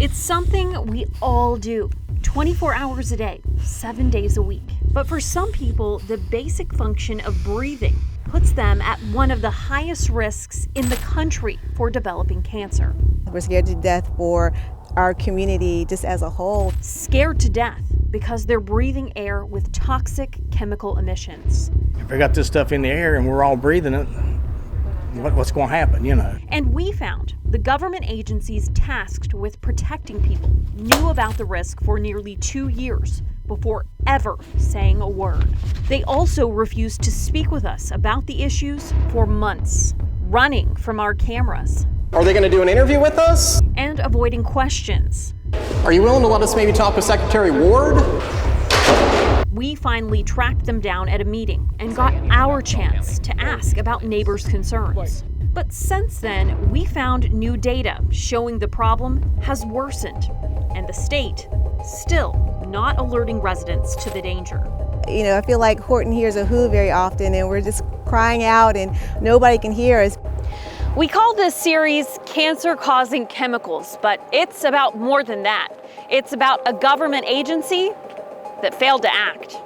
It's something we all do, 24 hours a day, 7 days a week. But for some people, the basic function of breathing puts them at one of the highest risks in the country for developing cancer. We're scared to death for our community just as a whole. Scared to death because they're breathing air with toxic chemical emissions. If we got this stuff in the air and we're all breathing it, what's going to happen, And we found the government agencies tasked with protecting people knew about the risk for nearly 2 years before ever saying a word. They also refused to speak with us about the issues for months, running from our cameras. Are they going to do an interview with us? And avoiding questions. Are you willing to let us maybe talk with Secretary Ward? We finally tracked them down at a meeting and got our chance to ask about neighbors' concerns. But since then, we found new data showing the problem has worsened, and the state still not alerting residents to the danger. I feel like Horton hears a who very often, and we're just crying out and nobody can hear us. We call this series Cancer-Causing Chemicals, but it's about more than that. It's about a government agency that failed to act.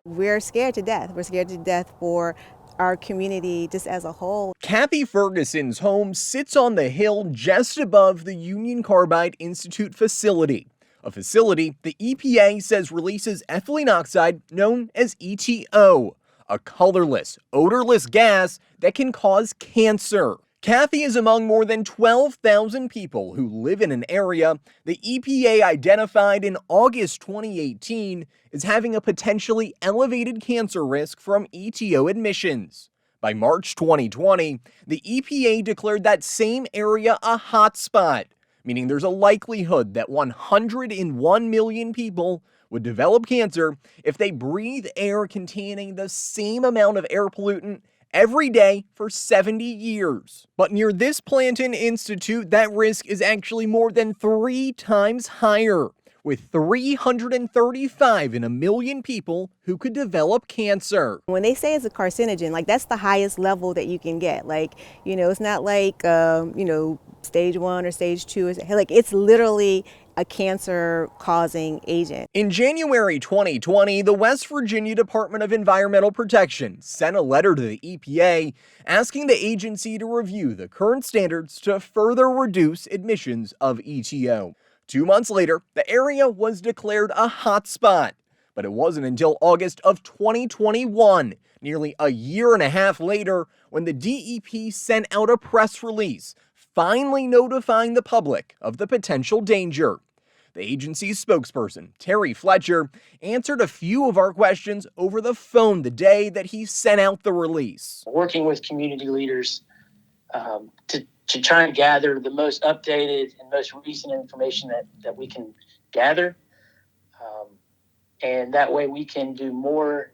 We're scared to death. We're scared to death for our community just as a whole. Kathy Ferguson's home sits on the hill just above the Union Carbide Institute facility, a facility the EPA says releases ethylene oxide known as ETO, a colorless, odorless gas that can cause cancer. Kathy is among more than 12,000 people who live in an area the EPA identified in August 2018 as having a potentially elevated cancer risk from ETO emissions. By March 2020, the EPA declared that same area a hotspot, meaning there's a likelihood that 101 million people would develop cancer if they breathe air containing the same amount of air pollutant every day for 70 years. But near this Planton Institute, that risk is actually more than 3 times higher, with 335 in a million people who could develop cancer. When they say it's a carcinogen, that's the highest level that you can get. It's not like, stage 1 or stage 2. It's literally a cancer-causing agent. In January 2020, the West Virginia Department of Environmental Protection sent a letter to the EPA asking the agency to review the current standards to further reduce emissions of ETO. 2 months later, the area was declared a hotspot, but it wasn't until August of 2021, nearly a year and a half later, when the DEP sent out a press release finally notifying the public of the potential danger. The agency's spokesperson, Terry Fletcher, answered a few of our questions over the phone the day that he sent out the release. Working with community leaders to try and gather the most updated and most recent information that we can gather. And that way we can do more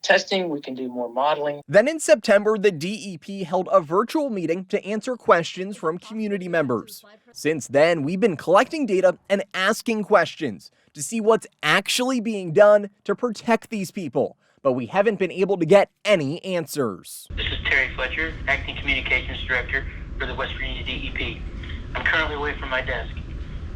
testing, we can do more modeling. Then in September, the DEP held a virtual meeting to answer questions from community members. Since then, we've been collecting data and asking questions to see what's actually being done to protect these people, but we haven't been able to get any answers. This is Terry Fletcher, Acting Communications Director for the West Virginia DEP. I'm currently away from my desk.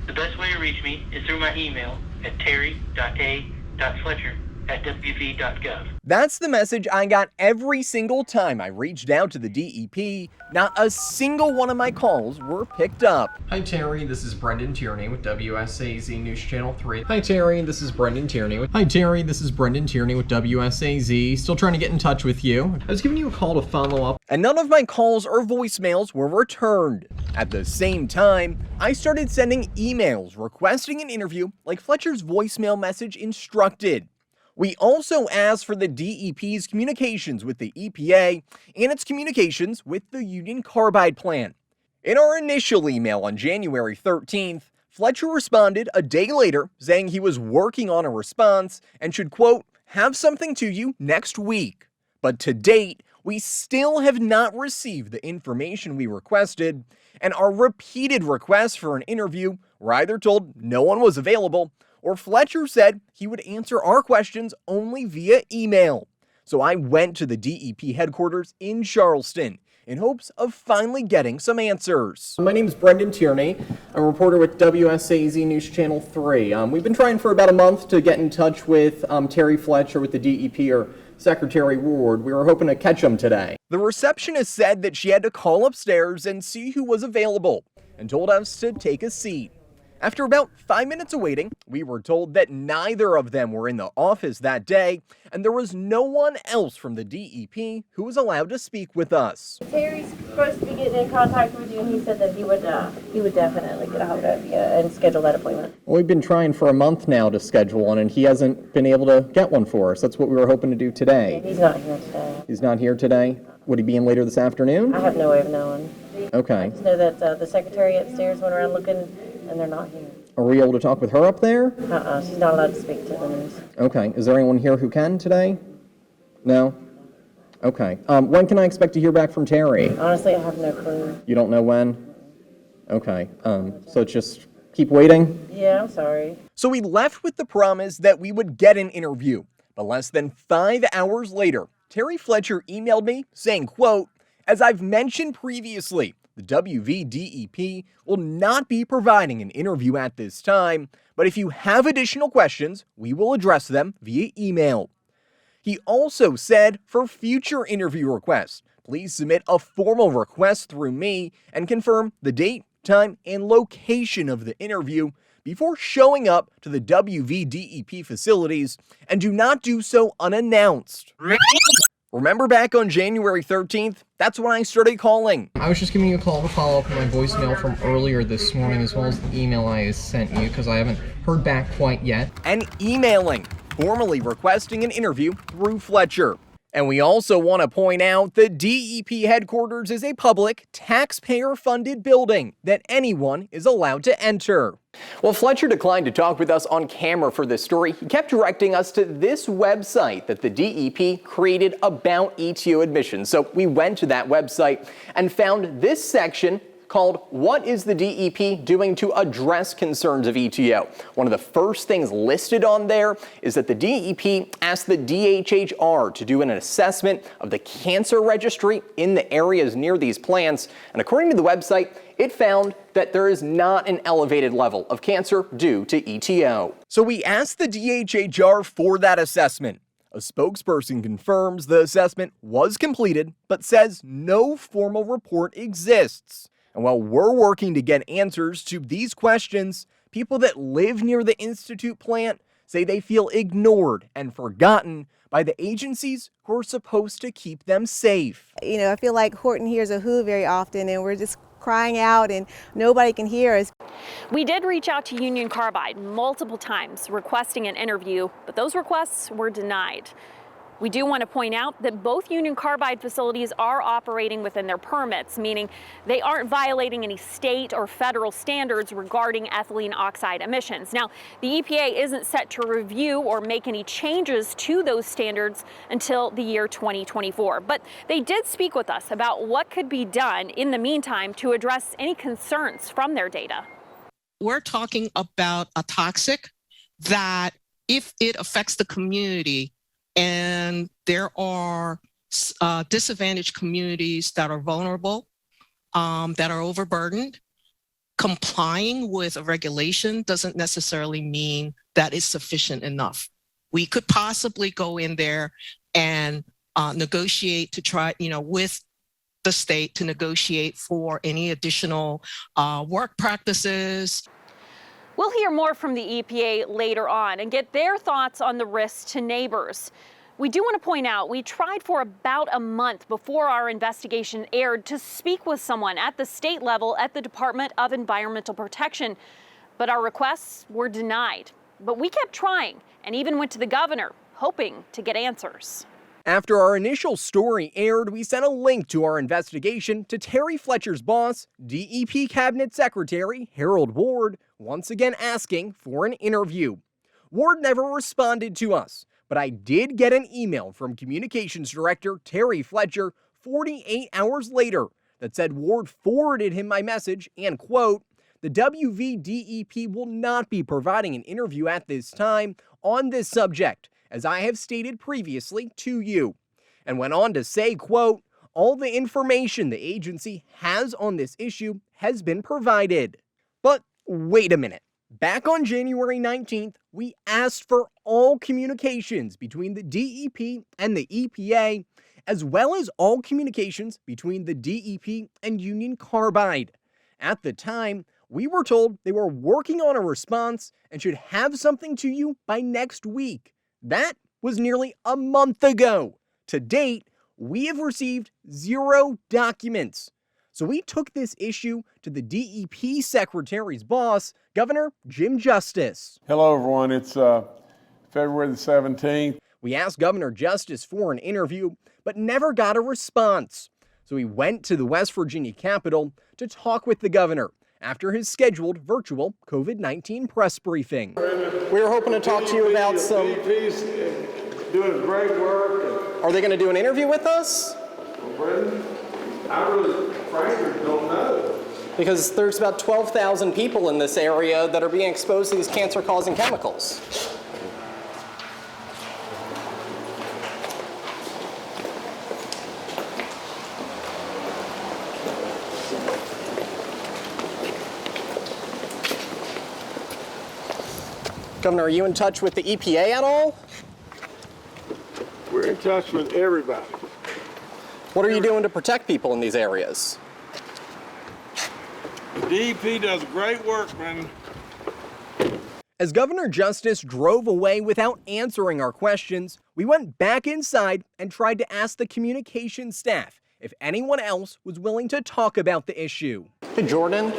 The best way to reach me is through my email at terry.a.fletcher@wv.gov. That's the message I got every single time I reached out to the DEP. Not a single one of my calls were picked up. Hi Terry, this is Brendan Tierney with WSAZ News Channel 3. Hi Terry, this is Brendan Tierney with WSAZ. Still trying to get in touch with you. I was giving you a call to follow up. And none of my calls or voicemails were returned. At the same time, I started sending emails requesting an interview like Fletcher's voicemail message instructed. We also asked for the DEP's communications with the EPA and its communications with the Union Carbide plant. In our initial email on January 13th, Fletcher responded a day later saying he was working on a response and should, quote, have something to you next week. But to date, we still have not received the information we requested, and our repeated requests for an interview were either told no one was available or Fletcher said he would answer our questions only via email. So I went to the DEP headquarters in Charleston in hopes of finally getting some answers. My name is Brendan Tierney. I'm a reporter with WSAZ News Channel 3. We've been trying for about a month to get in touch with Terry Fletcher with the DEP or Secretary Ward. We were hoping to catch him today. The receptionist said that she had to call upstairs and see who was available and told us to take a seat. After about 5 minutes of waiting, we were told that neither of them were in the office that day, and there was no one else from the DEP who was allowed to speak with us. Terry's supposed to be getting in contact with you, and he said that he would definitely get a hold of you and schedule that appointment. Well, we've been trying for a month now to schedule one, and he hasn't been able to get one for us. That's what we were hoping to do today. Yeah, he's not here today. He's not here today? Would he be in later this afternoon? I have no way of knowing. Okay. I just know that the secretary upstairs went around looking, and they're not here. Are we able to talk with her up there? She's not allowed to speak to the news. Okay. Is there anyone here who can today? No? Okay. When can I expect to hear back from Terry? Honestly, I have no clue. You don't know when? Okay. So just keep waiting? Yeah, I'm sorry. So we left with the promise that we would get an interview. But less than 5 hours later, Terry Fletcher emailed me saying, quote, "As I've mentioned previously, the WVDEP will not be providing an interview at this time, but if you have additional questions, we will address them via email." He also said for future interview requests, please submit a formal request through me and confirm the date, time, and location of the interview before showing up to the WVDEP facilities, and do not do so unannounced. Remember back on January 13th? That's when I started calling. I was just giving you a call to follow up on my voicemail from earlier this morning, as well as the email I sent you, because I haven't heard back quite yet. And emailing, formally requesting an interview through Fletcher. And we also want to point out the DEP headquarters is a public, taxpayer-funded building that anyone is allowed to enter. Well, Fletcher declined to talk with us on camera for this story. He kept directing us to this website that the DEP created about ETO admissions. So we went to that website and found this section called "What is the DEP doing to address concerns of ETO?" One of the first things listed on there is that the DEP asked the DHHR to do an assessment of the cancer registry in the areas near these plants. And according to the website, it found that there is not an elevated level of cancer due to ETO. So we asked the DHHR for that assessment. A spokesperson confirms the assessment was completed, but says no formal report exists. And while we're working to get answers to these questions, people that live near the Institute plant say they feel ignored and forgotten by the agencies who are supposed to keep them safe. You know, I feel like Horton hears a who very often, and we're just crying out and nobody can hear us. We did reach out to Union Carbide multiple times requesting an interview, but those requests were denied. We do want to point out that both Union Carbide facilities are operating within their permits, meaning they aren't violating any state or federal standards regarding ethylene oxide emissions. Now, the EPA isn't set to review or make any changes to those standards until the year 2024. But they did speak with us about what could be done in the meantime to address any concerns from their data. We're talking about a toxic that, if it affects the community, and there are disadvantaged communities that are vulnerable, that are overburdened, complying with a regulation doesn't necessarily mean that it's sufficient enough. We could possibly go in there and negotiate to try, with the state to negotiate for any additional work practices. We'll hear more from the EPA later on and get their thoughts on the risks to neighbors. We do want to point out we tried for about a month before our investigation aired to speak with someone at the state level at the Department of Environmental Protection, but our requests were denied. But we kept trying and even went to the governor, hoping to get answers. After our initial story aired, we sent a link to our investigation to Terry Fletcher's boss, DEP Cabinet Secretary Harold Ward, once again asking for an interview. Ward never responded to us, but I did get an email from Communications Director Terry Fletcher 48 hours later that said Ward forwarded him my message and, quote, "The WVDEP will not be providing an interview at this time on this subject, as I have stated previously to you," and went on to say, quote, all the information the agency has on this issue has been provided. But wait a minute. Back on January 19th, we asked for all communications between the DEP and the EPA, as well as all communications between the DEP and Union Carbide. At the time, we were told they were working on a response and should have something to you by next week. That was nearly a month ago. To date, we have received 0 documents. So we took this issue to the DEP Secretary's boss, Governor Jim Justice. Hello, everyone. It's February the 17th. We asked Governor Justice for an interview, but never got a response. So we went to the West Virginia Capitol to talk with the governor after his scheduled virtual COVID-19 press briefing. We were hoping to talk to you about some... DEP's doing great work. Are they going to do an interview with us? Well, Brendan, I really, frankly, don't know. Because there's about 12,000 people in this area that are being exposed to these cancer-causing chemicals. Governor, are you in touch with the EPA at all? We're in touch with everybody. What are you doing to protect people in these areas? The DEP does great work, Brendan. As Governor Justice drove away without answering our questions, we went back inside and tried to ask the communications staff if anyone else was willing to talk about the issue. Hey, Jordan,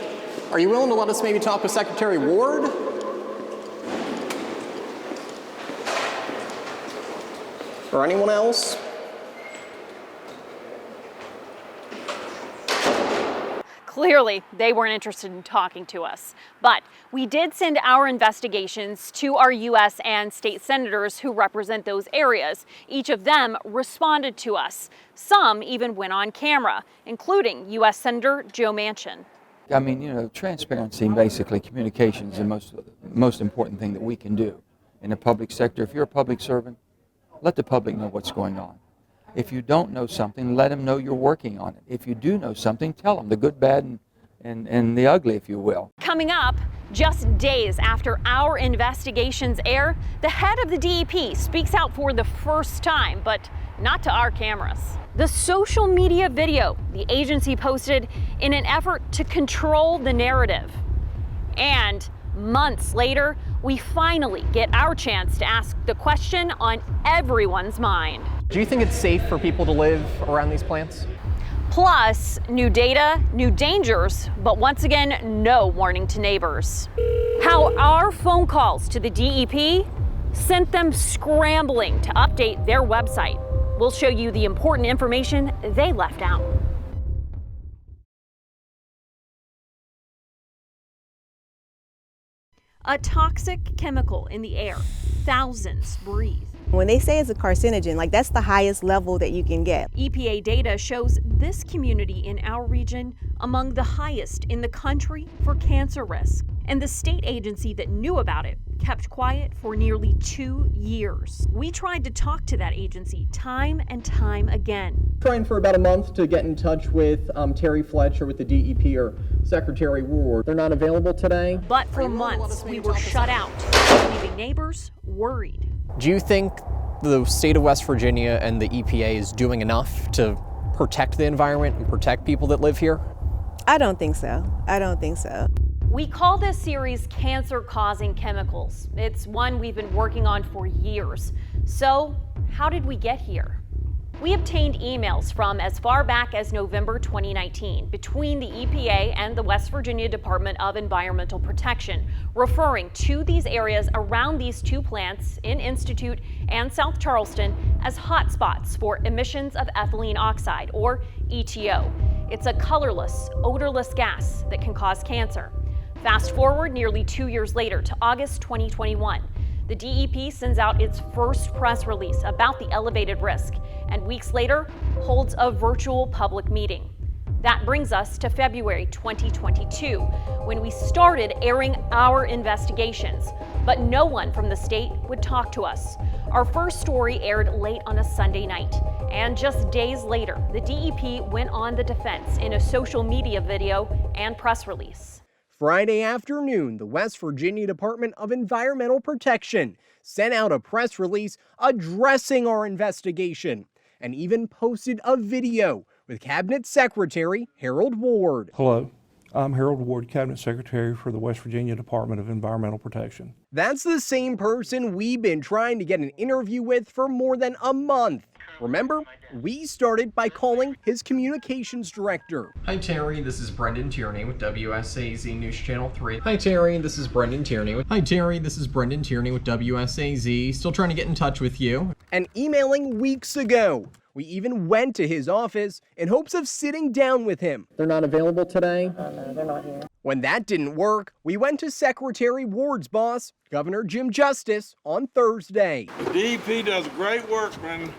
are you willing to let us maybe talk with Secretary Ward? Or anyone else? Clearly, they weren't interested in talking to us. But we did send our investigations to our U.S. and state senators who represent those areas. Each of them responded to us. Some even went on camera, including U.S. Senator Joe Manchin. I mean, you know, transparency and basically communication is the most important thing that we can do in the public sector. If you're a public servant, let the public know what's going on. If you don't know something, let them know you're working on it. If you do know something, tell them the good, bad, and the ugly, if you will. Coming up, just days after our investigations air, the head of the DEP speaks out for the first time, but not to our cameras. The social media video the agency posted in an effort to control the narrative. And months later, we finally get our chance to ask the question on everyone's mind. Do you think it's safe for people to live around these plants? Plus, new data, new dangers, but once again, no warning to neighbors. How our phone calls to the DEP sent them scrambling to update their website. We'll show you the important information they left out. A toxic chemical in the air. Thousands breathe. When they say it's a carcinogen, like that's the highest level that you can get. EPA data shows this community in our region among the highest in the country for cancer risk. And the state agency that knew about it kept quiet for nearly 2 years. We tried to talk to that agency time and time again. Trying for about a month to get in touch with Terry Fletcher with the DEP or Secretary Ward. They're not available today. But for months, we were shut out, leaving neighbors worried. Do you think the state of West Virginia and the EPA is doing enough to protect the environment and protect people that live here? I don't think so. I don't think so. We call this series Cancer-Causing Chemicals. It's one we've been working on for years. So, how did we get here? We obtained emails from as far back as November 2019 between the EPA and the West Virginia Department of Environmental Protection, referring to these areas around these two plants in Institute and South Charleston as hotspots for emissions of ethylene oxide, or ETO. It's a colorless, odorless gas that can cause cancer. Fast forward nearly 2 years later to August 2021. The DEP sends out its first press release about the elevated risk, and weeks later holds a virtual public meeting. That brings us to February 2022, when we started airing our investigations, but no one from the state would talk to us. Our first story aired late on a Sunday night, and just days later, the DEP went on the defense in a social media video and press release. Friday afternoon, the West Virginia Department of Environmental Protection sent out a press release addressing our investigation and even posted a video with Cabinet Secretary Harold Ward. Hello, I'm Harold Ward, Cabinet Secretary for the West Virginia Department of Environmental Protection. That's the same person we've been trying to get an interview with for more than a month. Remember, we started by calling his communications director. Hi Terry, this is Brendan Tierney with WSAZ News Channel 3. Hi Terry, this is Brendan Tierney with WSAZ. Still trying to get in touch with you. And emailing weeks ago. We even went to his office in hopes of sitting down with him. They're not available today? No, they're not here. When that didn't work, we went to Secretary Ward's boss, Governor Jim Justice, on Thursday. The DEP does great work, man.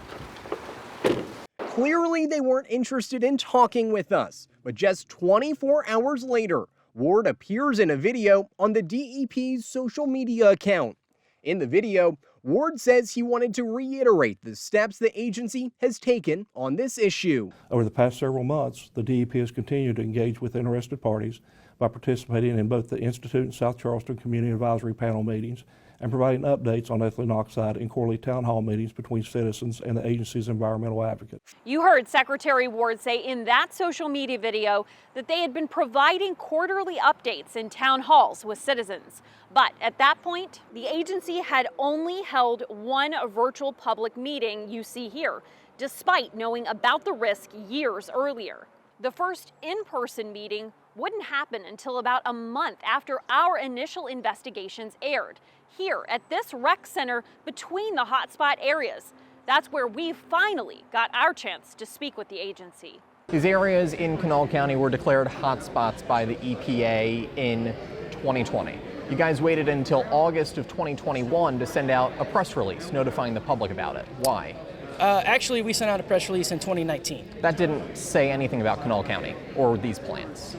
Clearly, they weren't interested in talking with us, but just 24 hours later, Ward appears in a video on the DEP's social media account. In the video, Ward says he wanted to reiterate the steps the agency has taken on this issue. Over the past several months, the DEP has continued to engage with interested parties by participating in both the Institute and South Charleston Community Advisory Panel meetings and providing updates on ethylene oxide in quarterly town hall meetings between citizens and the agency's environmental advocate. You heard Secretary Ward say in that social media video that they had been providing quarterly updates in town halls with citizens. But at that point, the agency had only held one virtual public meeting you see here, despite knowing about the risk years earlier. The first in-person meeting wouldn't happen until about a month after our initial investigations aired, here at this rec center between the hotspot areas. That's where we finally got our chance to speak with the agency. These areas in Kanawha County were declared hotspots by the EPA in 2020. You guys waited until August of 2021 to send out a press release notifying the public about it. Why? Actually, we sent out a press release in 2019. That didn't say anything about Kanawha County or these plants.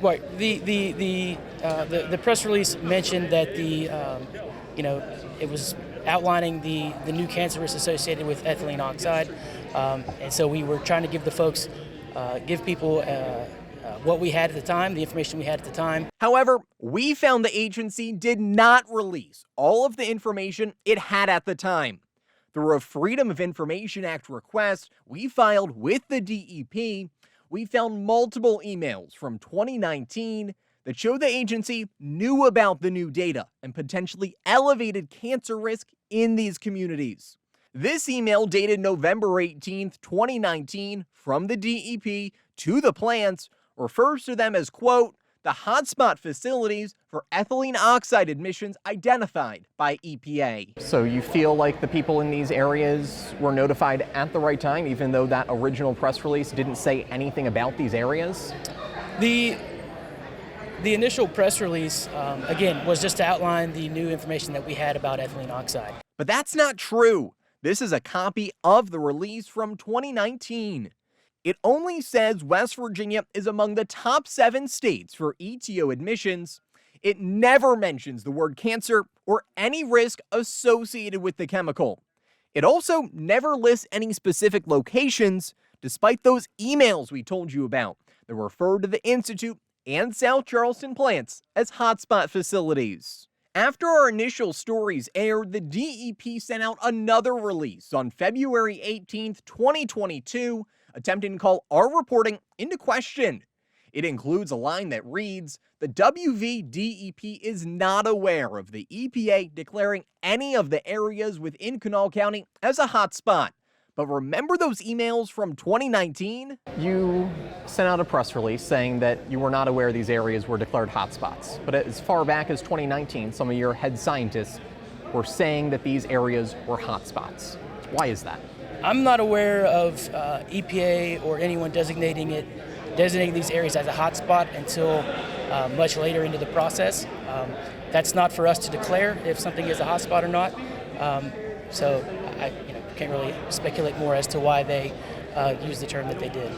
Right. The press release mentioned that it was outlining the new cancer risk associated with ethylene oxide, and so we were trying to give the folks, give people what we had at the time, the information we had at the time. However, we found the agency did not release all of the information it had at the time. Through a Freedom of Information Act request we filed with the DEP, we found multiple emails from 2019 that show the agency knew about the new data and potentially elevated cancer risk in these communities. This email dated November 18, 2019, from the DEP to the plants refers to them as, quote, the hotspot facilities for ethylene oxide emissions identified by EPA. So you feel like the people in these areas were notified at the right time, even though that original press release didn't say anything about these areas? The initial press release, again, was just to outline the new information that we had about ethylene oxide. But that's not true. This is a copy of the release from 2019. It only says West Virginia is among the top 7 states for ETO admissions. It never mentions the word cancer or any risk associated with the chemical. It also never lists any specific locations, despite those emails we told you about that refer to the Institute and South Charleston plants as hotspot facilities. After our initial stories aired, the DEP sent out another release on February 18, 2022, attempting to call our reporting into question. It includes a line that reads, the WVDEP is not aware of the EPA declaring any of the areas within Kanawha County as a hotspot. But remember those emails from 2019? You sent out a press release saying that you were not aware these areas were declared hotspots. But as far back as 2019, some of your head scientists were saying that these areas were hotspots. Why is that? I'm not aware of EPA or anyone designating these areas as a hotspot until much later into the process. That's not for us to declare if something is a hotspot or not. So I can't really speculate more as to why they use the term that they did.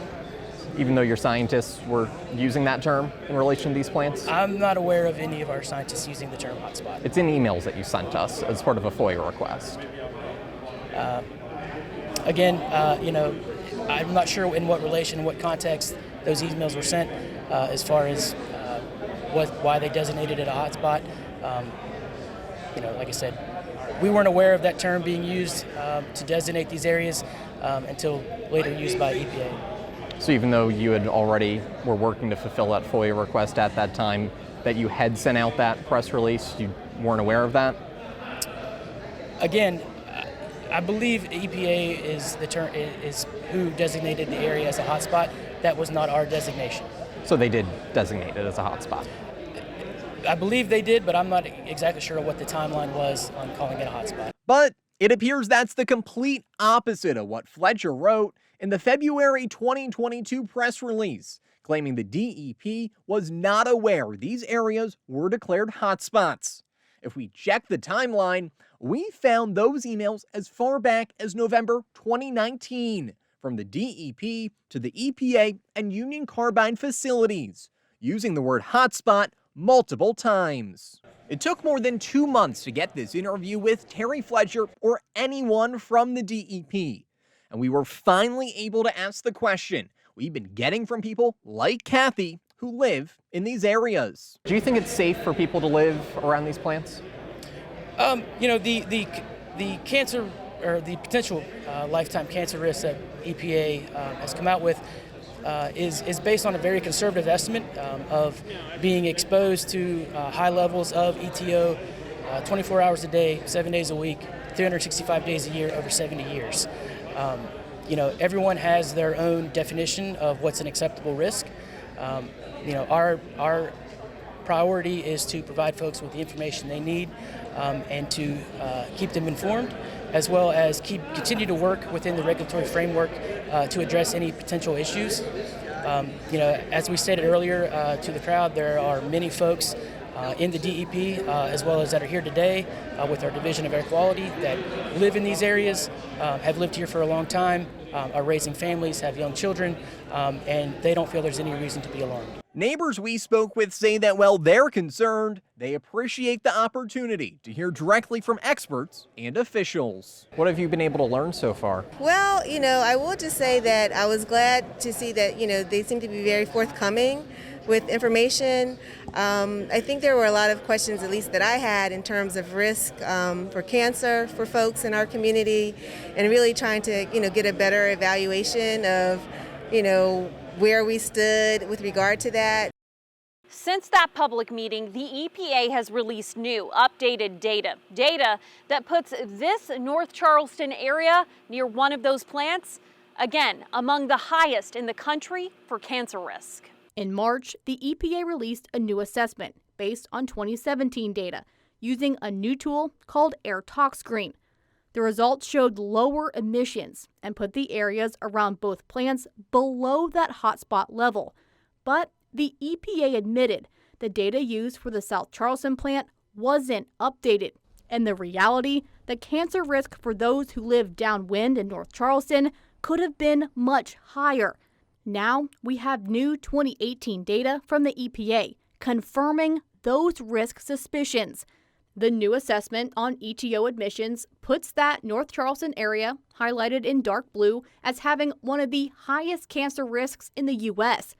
even though your scientists were using that term in relation to these plants? I'm not aware of any of our scientists using the term hotspot. It's in emails that you sent us as part of a FOIA request. I'm not sure in what relation, what context those emails were sent, as far as why they designated it a hotspot. Like I said, we weren't aware of that term being used to designate these areas until later used by EPA. So even though you had already were working to fulfill that FOIA request at that time, that you had sent out that press release, you weren't aware of that? Again, I believe EPA is who designated the area as a hotspot. That was not our designation. So they did designate it as a hotspot? I believe they did, but I'm not exactly sure what the timeline was on calling it a hotspot. But it appears that's the complete opposite of what Fletcher wrote in the February 2022 press release, claiming the DEP was not aware these areas were declared hotspots. If we check the timeline, we found those emails as far back as November 2019 from the DEP to the EPA and Union Carbide facilities, using the word hotspot multiple times. It took more than 2 months to get this interview with Terry Fletcher or anyone from the DEP. And we were finally able to ask the question we've been getting from people like Kathy who live in these areas. Do you think it's safe for people to live around these plants? The cancer or the potential lifetime cancer risk that EPA has come out with is based on a very conservative estimate of being exposed to high levels of ETO 24 hours a day, 7 days a week, 365 days a year over 70 years. Everyone has their own definition of what's an acceptable risk. Our priority is to provide folks with the information they need and to keep them informed, as well as continue to work within the regulatory framework to address any potential issues. As we stated earlier to the crowd, there are many folks in the DEP, as well as that are here today with our Division of Air Quality that live in these areas, have lived here for a long time, are raising families, have young children, and they don't feel there's any reason to be alarmed. Neighbors we spoke with say that while they're concerned, they appreciate the opportunity to hear directly from experts and officials. What have you been able to learn so far? Well, I will just say that I was glad to see that, they seem to be very forthcoming with information. I think there were a lot of questions, at least that I had, in terms of risk for cancer for folks in our community, and really trying to, get a better evaluation of, where we stood with regard to that. Since that public meeting, the EPA has released new, updated data that puts this North Charleston area near one of those plants, again, among the highest in the country for cancer risk. In March, the EPA released a new assessment based on 2017 data using a new tool called Air Tox Screen. The results showed lower emissions and put the areas around both plants below that hotspot level. But the EPA admitted the data used for the South Charleston plant wasn't updated, and the reality, the cancer risk for those who live downwind in North Charleston could have been much higher. Now we have new 2018 data from the EPA confirming those risk suspicions. The new assessment on ETO admissions puts that North Charleston area, highlighted in dark blue, as having one of the highest cancer risks in the U.S.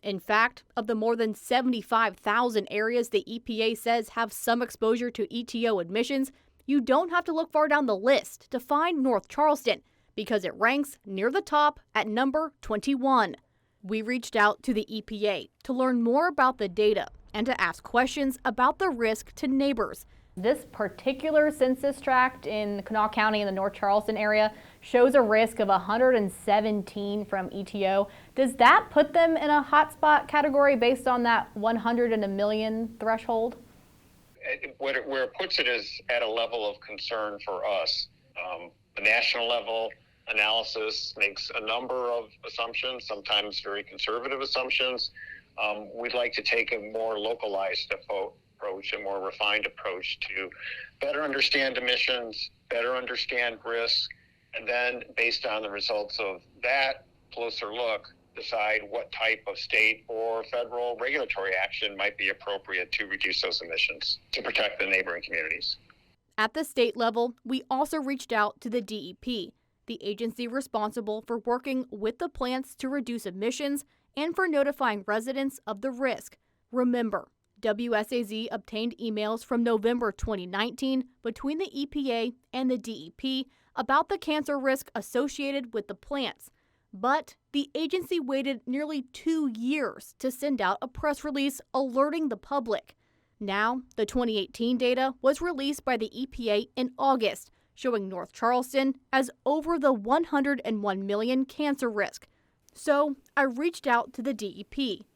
In fact, of the more than 75,000 areas the EPA says have some exposure to ETO admissions, you don't have to look far down the list to find North Charleston, because it ranks near the top at number 21. We reached out to the EPA to learn more about the data and to ask questions about the risk to neighbors. This particular census tract in Kanawha County in the North Charleston area shows a risk of 117 from ETO. Does that put them in a hotspot category based on that 100 in a million threshold? Where it puts it is at a level of concern for us. The national level analysis makes a number of assumptions, sometimes very conservative assumptions. We'd like to take a more localized approach, a more refined approach to better understand emissions, better understand risk, and then based on the results of that closer look, decide what type of state or federal regulatory action might be appropriate to reduce those emissions to protect the neighboring communities. At the state level, we also reached out to the DEP, the agency responsible for working with the plants to reduce emissions and for notifying residents of the risk. Remember, WSAZ obtained emails from November 2019 between the EPA and the DEP about the cancer risk associated with the plants. But the agency waited nearly 2 years to send out a press release alerting the public. Now, the 2018 data was released by the EPA in August, showing North Charleston as over the 101 million cancer risk. So I reached out to the DEP,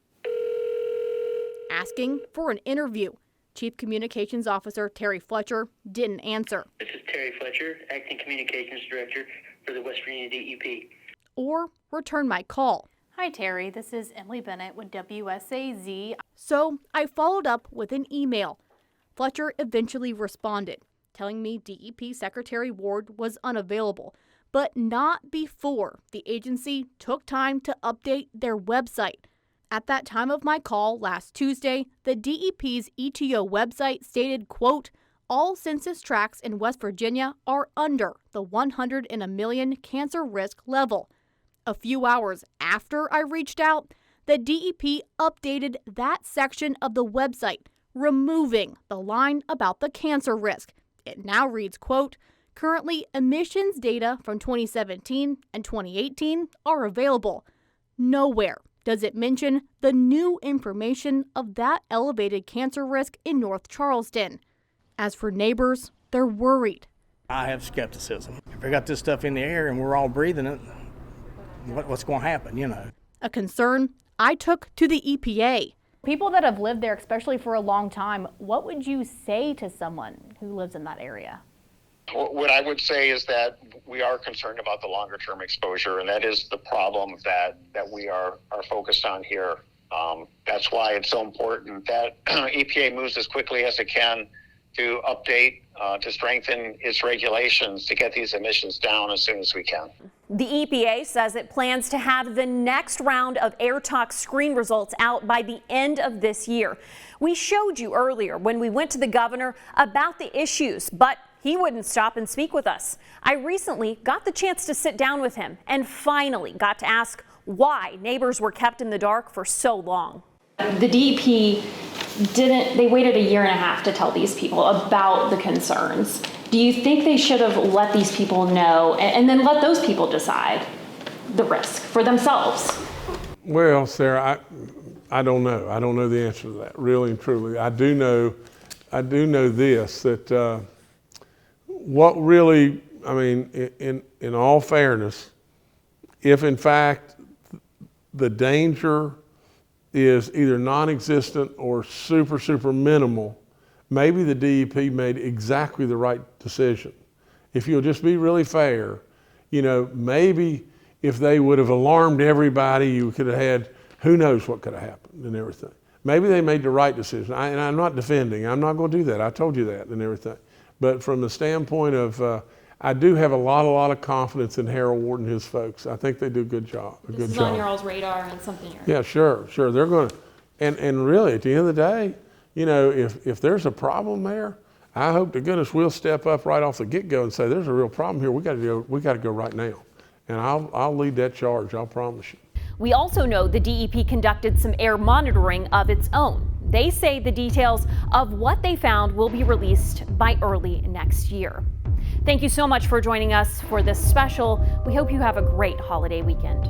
asking for an interview. Chief Communications Officer Terry Fletcher didn't answer. This is Terry Fletcher, Acting Communications Director for the West Virginia DEP. Or return my call. Hi, Terry. This is Emily Bennett with WSAZ. So I followed up with an email. Fletcher eventually responded, telling me DEP Secretary Ward was unavailable, but not before the agency took time to update their website. At that time of my call last Tuesday, the DEP's ETO website stated, quote, all census tracts in West Virginia are under the 100 in a million cancer risk level. A few hours after I reached out, the DEP updated that section of the website, removing the line about the cancer risk. It now reads, quote, currently emissions data from 2017 and 2018 are available. Nowhere does it mention the new information of that elevated cancer risk in North Charleston. As for neighbors, they're worried. I have skepticism. If we got this stuff in the air and we're all breathing it, what's going to happen, you know? A concern I took to the EPA. People that have lived there, especially for a long time, what would you say to someone who lives in that area? What I would say is that we are concerned about the longer term exposure, and that is the problem that we are focused on here. That's why it's so important that EPA moves as quickly as it can to update, to strengthen its regulations to get these emissions down as soon as we can. The EPA says it plans to have the next round of air tox screen results out by the end of this year. We showed you earlier when we went to the governor about the issues, but he wouldn't stop and speak with us. I recently got the chance to sit down with him and finally got to ask why neighbors were kept in the dark for so long. The DEP they waited 1.5 years to tell these people about the concerns. Do you think they should have let these people know and then let those people decide the risk for themselves? Well, Sarah, I don't know. I don't know the answer to that, really and truly. I do know this, that what really, I mean, in all fairness, if in fact the danger is either non-existent or super minimal, maybe the DEP made exactly the right decision. If you'll just be really fair, you know, maybe if they would have alarmed everybody, you could have had, who knows what could have happened and everything. Maybe they made the right decision. And I'm not defending, I'm not going to do that. I told you that and everything. But from the standpoint of, I do have a lot of confidence in Harold Ward and his folks. I think they do a good job. This is on your all's radar and something you're... Yeah, sure. They're going to, and really at the end of the day, you know, if there's a problem there, I hope to goodness we'll step up right off the get-go and say, there's a real problem here. We got to go right now. And I'll lead that charge, I'll promise you. We also know the DEP conducted some air monitoring of its own. They say the details of what they found will be released by early next year. Thank you so much for joining us for this special. We hope you have a great holiday weekend.